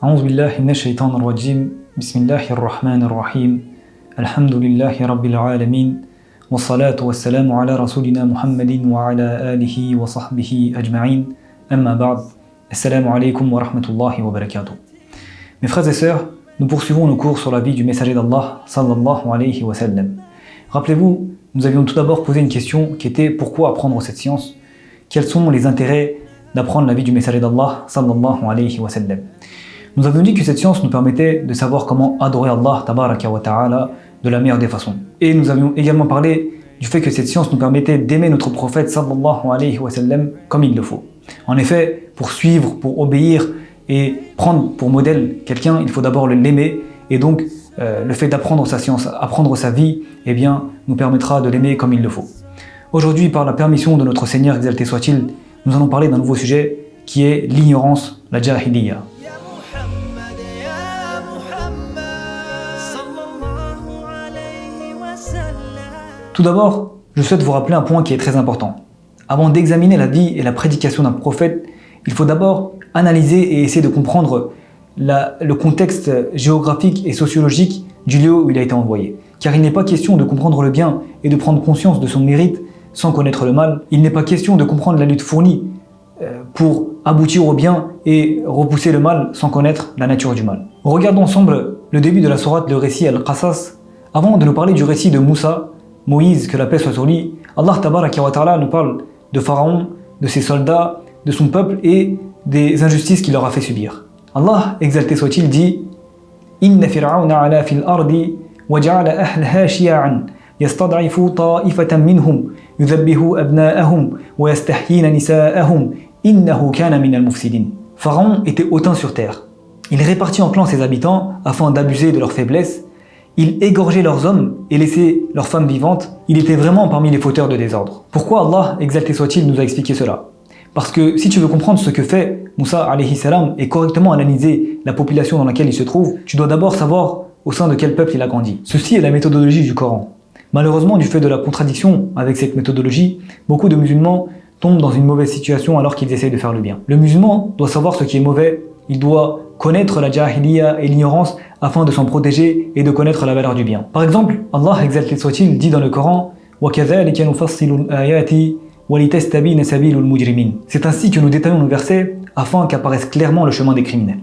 أعوذ بالله من الشيطان الرجيم بسم الله الرحمن الرحيم الحمد لله رب العالمين والصلاة والسلام على رسولنا محمد وعلى آله وصحبه أجمعين أما بعد السلام عليكم ورحمة الله وبركاته. Mes frères et sœurs, nous poursuivons nos cours sur la vie du messager d'Allah sallallahu alayhi wa sallam. Rappelez-vous, nous avions tout d'abord posé une question qui était pourquoi apprendre cette science? Quels sont les intérêts d'apprendre la vie du messager d'Allah sallallahu alayhi wa sallam? Nous avions dit que cette science nous permettait de savoir comment adorer Allah tabaraka wa ta'ala de la meilleure des façons. Et nous avions également parlé du fait que cette science nous permettait d'aimer notre prophète sallallahu alayhi wa sallam comme il le faut. En effet, pour suivre, pour obéir et prendre pour modèle quelqu'un, il faut d'abord l'aimer. Et donc, le fait d'apprendre sa science, apprendre sa vie, eh bien, nous permettra de l'aimer comme il le faut. Aujourd'hui, par la permission de notre Seigneur exalté soit-il, nous allons parler d'un nouveau sujet qui est l'ignorance, la jahiliya. Tout d'abord, je souhaite vous rappeler un point qui est très important. Avant d'examiner la vie et la prédication d'un prophète, il faut d'abord analyser et essayer de comprendre le contexte géographique et sociologique du lieu où il a été envoyé. Car il n'est pas question de comprendre le bien et de prendre conscience de son mérite sans connaître le mal. Il n'est pas question de comprendre la lutte fournie pour aboutir au bien et repousser le mal sans connaître la nature du mal. Regardons ensemble le début de la sourate, le récit Al-Qasas. Avant de nous parler du récit de Moussa, Moïse, que la paix soit sur lui, Allah tabaraka wa ta'ala nous parle de Pharaon, de ses soldats, de son peuple et des injustices qu'il leur a fait subir. Allah, exalté soit-il, dit Inna fir'auna ala fil ardi wa ja'ala ahlaha shi'an yastad'ifu ta'ifatan minhum yudhabbihu abna'ahum wa yastahyina nisa'ahum innahu kana minal mufsidin. Pharaon était hautain sur terre. Il répartit en clans ses habitants afin d'abuser de leur faiblesse. Il égorgeait leurs hommes et laissait leurs femmes vivantes. Il était vraiment parmi les fauteurs de désordre. Pourquoi Allah, exalté soit-il, nous a expliqué cela? Parce que si tu veux comprendre ce que fait Moussa alayhi salam et correctement analyser la population dans laquelle il se trouve, tu dois d'abord savoir au sein de quel peuple il a grandi. Ceci est la méthodologie du Coran. Malheureusement, du fait de la contradiction avec cette méthodologie, beaucoup de musulmans tombent dans une mauvaise situation alors qu'ils essayent de faire le bien. Le musulman doit savoir ce qui est mauvais, il doit connaître la jahiliya et l'ignorance afin de s'en protéger et de connaître la valeur du bien. Par exemple, Allah exalté soit-il dit dans le Coran وَكَذَلِكَ نُفَصِّلُ الْآيَاتِ وَلِتَسْتَبِينَ سَبِيلُ الْمُجْرِمِينَ. C'est ainsi que nous détaillons nos versets afin qu'apparaisse clairement le chemin des criminels.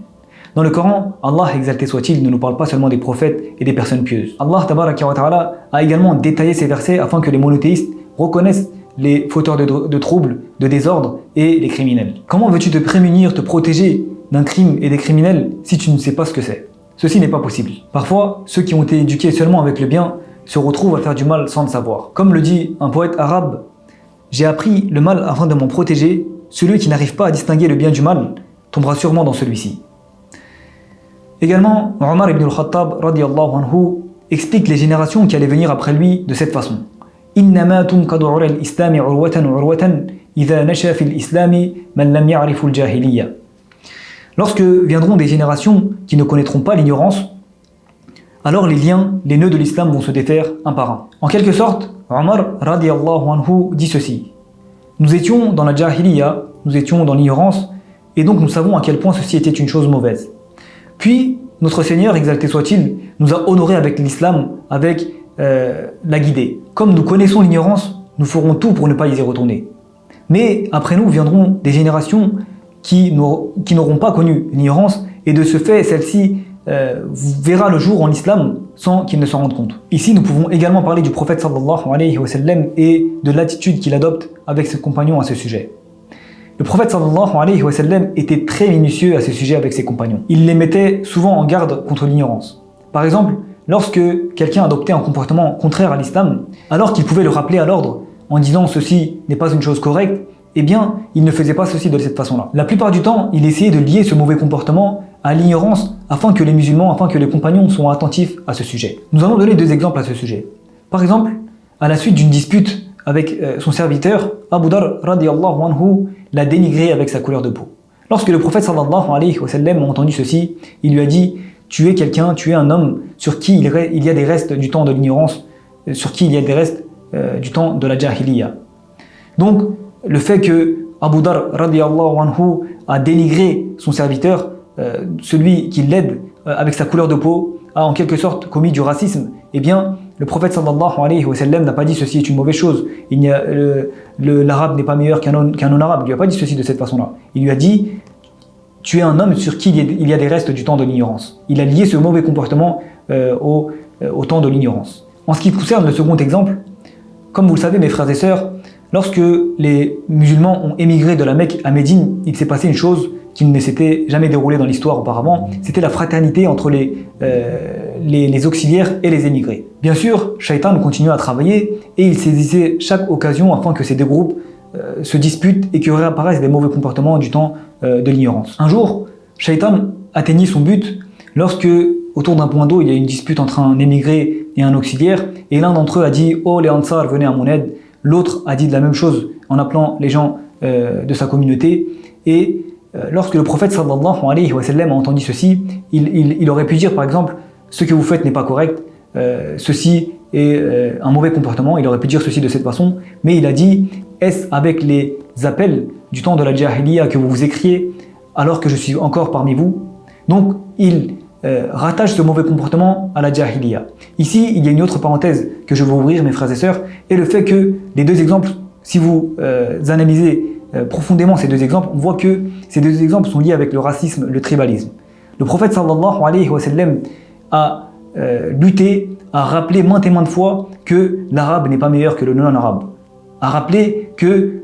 Dans le Coran, Allah exalté soit-il ne nous parle pas seulement des prophètes et des personnes pieuses. Allah tabaraka wa ta'ala a également détaillé ces versets afin que les monothéistes reconnaissent les fauteurs de troubles, de désordre et les criminels. Comment veux-tu te prémunir, te protéger d'un crime et des criminels si tu ne sais pas ce que c'est? Ceci n'est pas possible. Parfois, ceux qui ont été éduqués seulement avec le bien se retrouvent à faire du mal sans le savoir. Comme le dit un poète arabe, j'ai appris le mal afin de m'en protéger. Celui qui n'arrive pas à distinguer le bien du mal tombera sûrement dans celui-ci. Également, Omar ibn al-Khattab radiyallahu anhu explique les générations qui allaient venir après lui de cette façon. إنما تنقض عرى الإسلام عروة عروة إذا نشأ في الإسلام من لم يعرف الجاهلية. Lorsque viendront des générations qui ne connaîtront pas l'ignorance, alors les liens, les nœuds de l'islam vont se défaire un par un. En quelque sorte, Omar radiyallahu anhu dit ceci. Nous étions dans la jahiliya, nous étions dans l'ignorance, et donc nous savons à quel point ceci était une chose mauvaise. Puis, notre Seigneur, exalté soit-il, nous a honorés avec l'islam, avec la guidée. Comme nous connaissons l'ignorance, nous ferons tout pour ne pas y retourner. Mais après nous viendront des générations qui n'auront pas connu l'ignorance, et de ce fait, celle-ci verra le jour en islam sans qu'ils ne s'en rendent compte. Ici, nous pouvons également parler du prophète sallallahu alayhi wa sallam et de l'attitude qu'il adopte avec ses compagnons à ce sujet. Le prophète sallallahu alayhi wa sallam était très minutieux à ce sujet avec ses compagnons. Il les mettait souvent en garde contre l'ignorance. Par exemple, lorsque quelqu'un adoptait un comportement contraire à l'islam, alors qu'il pouvait le rappeler à l'ordre en disant ceci n'est pas une chose correcte, eh bien, il ne faisait pas ceci de cette façon-là. La plupart du temps, il essayait de lier ce mauvais comportement à l'ignorance afin que les musulmans, afin que les compagnons soient attentifs à ce sujet. Nous allons donner deux exemples à ce sujet. Par exemple, à la suite d'une dispute avec son serviteur, Abu Dar radiyallahu anhu l'a dénigré avec sa couleur de peau. Lorsque le prophète sallallahu alayhi wa sallam a entendu ceci, il lui a dit « Tu es quelqu'un, tu es un homme sur qui il y a des restes du temps de l'ignorance, sur qui il y a des restes du temps de la jahiliya. » Donc, le fait que Abu Dar radiyallahu anhu a dénigré son serviteur celui qui l'aide avec sa couleur de peau a en quelque sorte commis du racisme, eh bien le prophète sallallahu alayhi wa sallam n'a pas dit ceci est une mauvaise chose, l'arabe n'est pas meilleur qu'un non-arabe, il lui a pas dit ceci de cette façon-là. Il lui a dit tu es un homme sur qui il y a des restes du temps de l'ignorance. Il a lié ce mauvais comportement au temps de l'ignorance. En ce qui concerne le second exemple, comme vous le savez mes frères et sœurs, lorsque les musulmans ont émigré de la Mecque à Médine, il s'est passé une chose qui ne s'était jamais déroulée dans l'histoire auparavant, c'était la fraternité entre les auxiliaires et les émigrés. Bien sûr, Shaitan continuait à travailler et il saisissait chaque occasion afin que ces deux groupes se disputent et que réapparaissent des mauvais comportements du temps de l'ignorance. Un jour, Shaitan atteignit son but lorsque, autour d'un point d'eau, il y a une dispute entre un émigré et un auxiliaire, et l'un d'entre eux a dit « Oh les Ansar, venez à mon aide », l'autre a dit de la même chose en appelant les gens de sa communauté, et lorsque le prophète sallallahu alayhi wa sallam a entendu ceci, il aurait pu dire par exemple « Ce que vous faites n'est pas correct, ceci est un mauvais comportement », il aurait pu dire ceci de cette façon, mais il a dit « Est-ce avec les appels du temps de la Jahiliya que vous vous écriez alors que je suis encore parmi vous ?» Donc il rattache ce mauvais comportement à la Jahiliya. Ici, il y a une autre parenthèse que je veux ouvrir mes frères et sœurs, et le fait que les deux exemples, si vous analysez profondément ces deux exemples, on voit que ces deux exemples sont liés avec le racisme, le tribalisme. Le prophète sallallahu alayhi wa sallam a lutté, a rappelé maintes et maintes fois que l'arabe n'est pas meilleur que le non-arabe, a rappelé que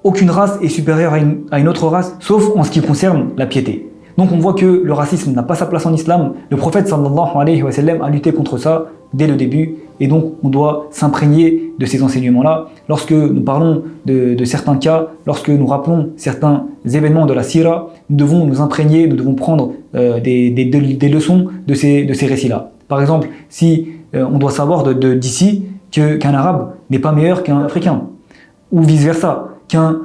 aucune race est supérieure à une autre race, sauf en ce qui concerne la piété. Donc on voit que le racisme n'a pas sa place en islam. Le prophète sallallahu alayhi wa sallam a lutté contre ça dès le début, et donc on doit s'imprégner de ces enseignements-là. Lorsque nous parlons de certains cas, lorsque nous rappelons certains événements de la sira, nous devons nous imprégner, nous devons prendre des leçons de ces récits-là. Par exemple, si on doit savoir d'ici qu'un arabe n'est pas meilleur qu'un africain, ou vice-versa, qu'un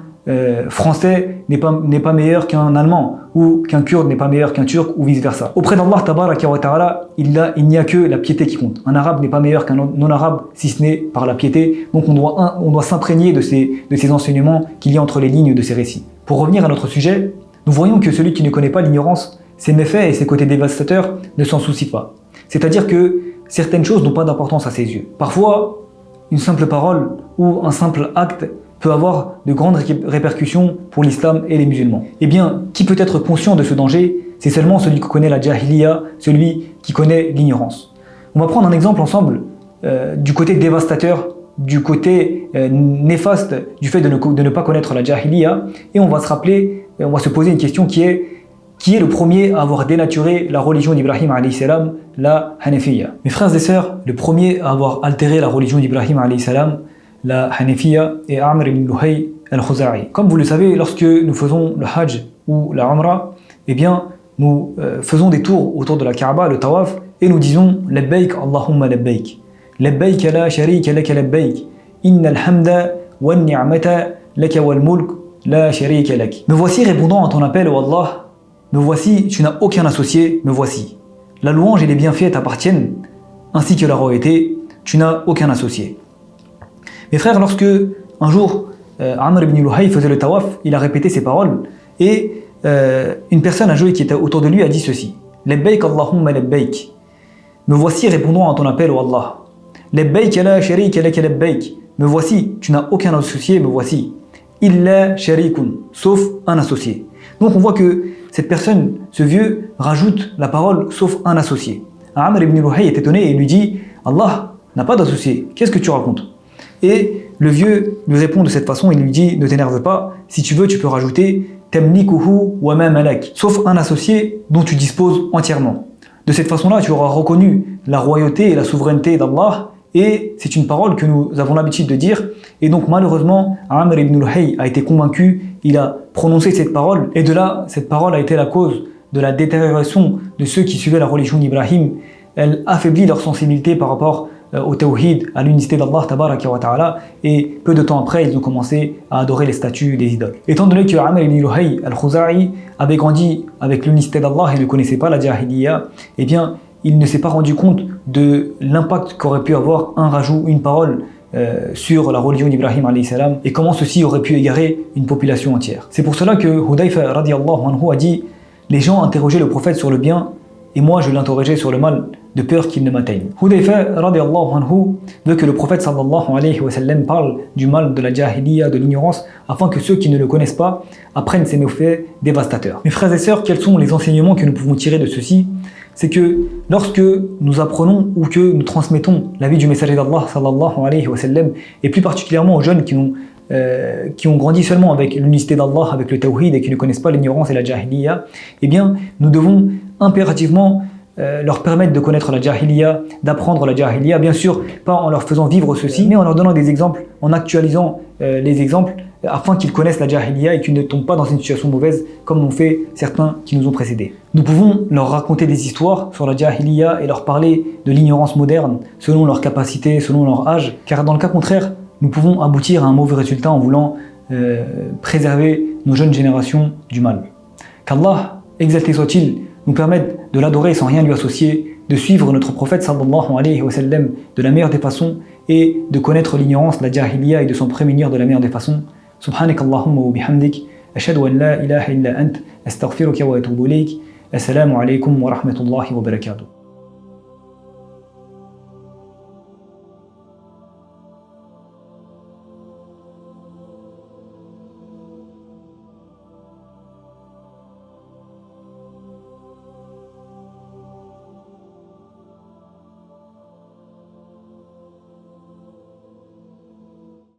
français n'est pas meilleur qu'un allemand, ou qu'un kurde n'est pas meilleur qu'un turc, ou vice-versa. Auprès d'Allah tabaraka wa ta'ala, il n'y a que la piété qui compte. Un arabe n'est pas meilleur qu'un non-arabe, si ce n'est par la piété. Donc on doit s'imprégner de ces enseignements qu'il y a entre les lignes de ces récits. Pour revenir à notre sujet, nous voyons que celui qui ne connaît pas l'ignorance, ses méfaits et ses côtés dévastateurs ne s'en soucie pas. C'est-à-dire que certaines choses n'ont pas d'importance à ses yeux. Parfois, une simple parole ou un simple acte peut avoir de grandes répercussions pour l'islam et les musulmans. Eh bien, qui peut être conscient de ce danger? C'est seulement celui qui connaît la jahiliya, celui qui connaît l'ignorance. On va prendre un exemple ensemble du côté dévastateur, du côté néfaste du fait de ne pas connaître la jahiliya, et on va se poser une question qui est le premier à avoir dénaturé la religion d'Ibrahim alayhi salam, la Hanafiya. Mes frères et sœurs, le premier à avoir altéré la religion d'Ibrahim alayhi salam, la Hanafiya, et Amr ibn Luhay al-Khuza'i. Comme vous le savez, lorsque nous faisons le Hajj ou la Umrah, eh bien, nous faisons des tours autour de la Kaaba, le Tawaf, et nous disons « Labbaik Allahumma labbaik, labbaik la sharika laka labbaik, innal hamda wa ni'mata laka wal mulk la sharika lak ». Me voici répondant à ton appel, ô Allah, me voici, tu n'as aucun associé, me voici. La louange et les bienfaits t'appartiennent, ainsi que la royauté, tu n'as aucun associé. Mes frères, lorsque un jour Amr ibn Luhay faisait le tawaf, il a répété ces paroles et une personne âgée qui était autour de lui a dit ceci: Labbaik Allahumma labbaik. Me voici répondant à ton appel, ô Allah. Labbaik la sharika laka labbaik. Me voici, tu n'as aucun associé, me voici. Illa sharikun, sauf un associé. Donc on voit que cette personne, ce vieux, rajoute la parole sauf un associé. Amr ibn Luhay est étonné et lui dit: Allah n'a pas d'associé, qu'est-ce que tu racontes? Et le vieux lui répond de cette façon, il lui dit: ne t'énerve pas, si tu veux tu peux rajouter tamlikuhu wa ma malak, sauf un associé dont tu disposes entièrement. De cette façon-là, tu auras reconnu la royauté et la souveraineté d'Allah, et c'est une parole que nous avons l'habitude de dire. Et donc malheureusement, Amr ibn Luhay a été convaincu, il a prononcé cette parole, et de là, cette parole a été la cause de la détérioration de ceux qui suivaient la religion d'Ibrahim. Elle affaiblit leur sensibilité par rapport au tawhid, à l'unicité d'Allah tabaraka wa ta'ala, et peu de temps après, ils ont commencé à adorer les statues des idoles. Étant donné que Amr ibn Luhay al-Khuza'i avait grandi avec l'unicité d'Allah et ne connaissait pas la jahiliya, eh bien, il ne s'est pas rendu compte de l'impact qu'aurait pu avoir un rajout, une parole sur la religion d'Ibrahim alayhi salam, et comment ceci aurait pu égarer une population entière. C'est pour cela que Hudayfa radiyallahu anhu a dit: Les gens interrogeaient le prophète sur le bien et moi je l'interrogeais sur le mal de peur qu'il ne m'atteigne. Hudayfa radiyallahu anhu veut que le prophète sallallahu alayhi wa sallam parle du mal de la jahiliya, de l'ignorance, afin que ceux qui ne le connaissent pas apprennent ces méfaits dévastateurs. Mes frères et sœurs, quels sont les enseignements que nous pouvons tirer de ceci? C'est que lorsque nous apprenons ou que nous transmettons la vie du messager d'Allah sallallahu alayhi wa sallam, et plus particulièrement aux jeunes qui ont grandi seulement avec l'unicité d'Allah, avec le tawhid et qui ne connaissent pas l'ignorance et la jahiliya, eh bien nous devons impérativement leur permettre de connaître la jahiliya, d'apprendre la jahiliya, bien sûr pas en leur faisant vivre ceci, mais en leur donnant des exemples, en actualisant les exemples afin qu'ils connaissent la jahiliya et qu'ils ne tombent pas dans une situation mauvaise comme l'ont fait certains qui nous ont précédés. Nous pouvons leur raconter des histoires sur la jahiliya et leur parler de l'ignorance moderne selon leur capacité, selon leur âge, car dans le cas contraire, nous pouvons aboutir à un mauvais résultat en voulant préserver nos jeunes générations du mal. Qu'Allah, exalté soit-il, nous permette de l'adorer sans rien lui associer, de suivre notre prophète sallallahu alayhi wa sallam de la meilleure des façons et de connaître l'ignorance, la jahiliya et de s'en prémunir de la meilleure des façons. Subhanak Allahumma wa bihamdik, ashhadu an la ilaha illa ant, astaghfiruka wa atubu ilayk. Assalamu alaykum wa rahmatullahi wa barakatuh.